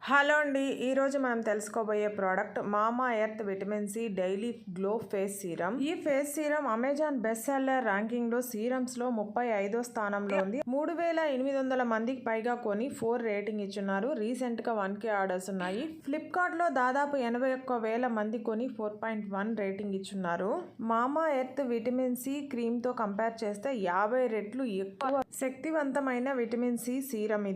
Hello అండి, ఈరోజు మనం తెలుసుకోబోయే product Mamaearth vitamin C daily glow face serum. ఈ face serum Amazon best seller ranking లో సీరమ్స్ లో 35వ స్థానంలో ఉంది. 3800 మందికి పైగా కొని 4 రేటింగ్ ఇచ్చున్నారు. రీసెంట్ గా 1K ఆర్డర్స్ ఉన్నాయి. ఫ్లిప్కార్ట్ లో దాదాపు 81,000 మంది కొని 4.1 రేటింగ్ ఇచ్చున్నారు. మామా ఎర్త్ విటమిన్ సి క్రీమ్ తో కంపేర్ చేస్తే 50 రెట్లు ఎక్కువ శక్తివంతమైన విటమిన్ సి సీరం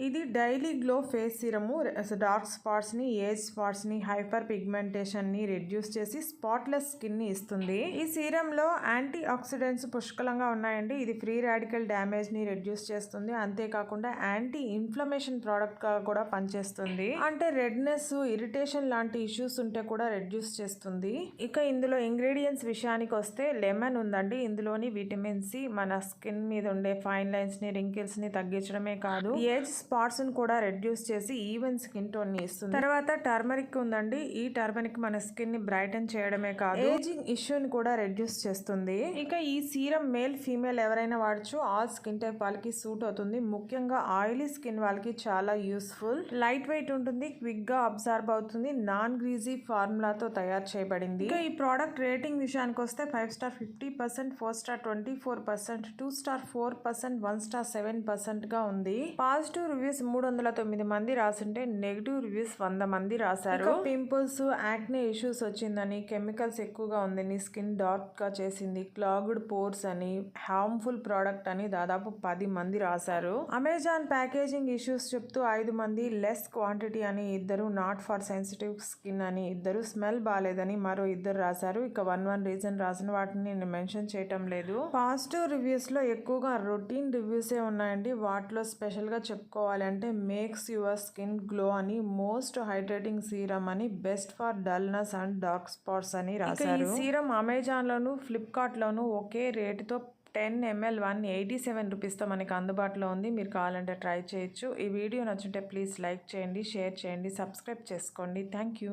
ఇది daily glow face serum. Dark spots ని, ఏజ్ స్పాట్స్ ని, హైపర్ పిగ్మెంటేషన్ ని రెడ్యూస్ చేసి స్పాట్లెస్ స్కిన్ ని ఇస్తుంది. ఈ సీరంలో యాంటీ ఆక్సిడెంట్స్ పుష్కలంగా ఉన్నాయండి. ఇది ఫ్రీ రాడికల్ డ్యామేజ్ ని రెడ్యూస్ చేస్తుంది. అంతేకాకుండా యాంటీ ఇన్ఫ్లమేషన్ ప్రోడక్ట్ గా కూడా పనిచేస్తుంది. అంటే రెడ్నెస్, ఇరిటేషన్ లాంటి ఇష్యూస్ ఉంటే కూడా రెడ్యూస్ చేస్తుంది. ఇక ఇందులో ఇంగ్రీడియంట్స్ విషయానికి వస్తే లెమన్ ఉందండి. ఇందులోని విటమిన్ సి మన స్కిన్ మీద ఉండే ఫైన్ లైన్స్ ని, రింకిల్స్ ని తగ్గించడమే కాదు, ఏజ్ స్పాట్స్ ని కూడా రెడ్యూస్ చేసి ఈవెన్ స్కిన్ టోన్ ని ఇస్తుంది. తర్వాత టర్మరిక్ ఉందండి. ఈ టర్మరిక్ మన స్కిన్ ని బ్రైటన్ చేయడమే కాదు, ఏజింగ్ ఇష్యూని కూడా రెడ్యూస్ చేస్తుంది. ఇక ఈ సీరం మేల్ ఫీమేల్ ఎవరైనా వాడచ్చు. ఆల్ స్కిన్ టైప్ వాళ్ళకి సూట్ అవుతుంది. ముఖ్యంగా ఆయిలీ స్కిన్ వాళ్ళకి చాలా యూస్ఫుల్. లైట్ వెయిట్ ఉంటుంది, క్విక్ గా అబ్జర్వ్ అవుతుంది, నాన్ గ్రీజీ ఫార్ములాతో తయారు చేయబడింది. ఇక ఈ ప్రోడక్ట్ రేటింగ్ విషయానికి వస్తే 5 స్టార్ 50%, 4 స్టార్ 24%, 2 స్టార్ 4%, 1 స్టార్ 7% గా ఉంది. పాజిటివ్ రివ్యూస్ 309 మంది రాసింటే నెగిటివ్ రివ్యూస్ 100 మంది రాశారు. పింపుల్స్, యాక్నే ఇష్యూస్ వచ్చిందని, కెమికల్స్ ఎక్కువగా ఉందని, స్కిన్ డార్క్ గా చేసింది, క్లాగ్డ్ పోర్స్ అని, హార్మ్ఫుల్ ప్రోడక్ట్ అని దాదాపు 10 మంది రాశారు. అమెజాన్ ప్యాకేజింగ్ ఇష్యూస్ చెప్తూ 5 మంది, లెస్ క్వాంటిటీ అని 2, నాట్ ఫర్ సెన్సిటివ్ స్కిన్ అని 2, స్మెల్ బాలేదని మరో 2 రాశారు. ఇక 1 రీజన్ రాసిన వాటిని నేను మెన్షన్ చేయటం లేదు. పాజిటివ్ రివ్యూస్ లో ఎక్కువగా రొటీన్ రివ్యూసే ఉన్నాయండి. వాటిలో స్పెషల్ గా చెప్పుకోవాలంటే మేక్స్ యువర్ స్కిన్ గ్లో అని, మోస్ట్ హైడ్రేటింగ్ సీరం అని, best for dullness and dark spots అని రాశారు. ఈ సీరం అమెజాన్ లోను, ఫ్లిప్కార్ట్ లోను ఒకే రేటుతో 10 ml 187 రూపీస్తో మనకి అందుబాటులో ఉంది. మీరు కావాలంటే ట్రై చేయొచ్చు. ఈ వీడియో నచ్చుంటే ప్లీజ్ లైక్ చేయండి, షేర్ చేయండి, సబ్స్క్రైబ్ చేసుకోండి. Thank you.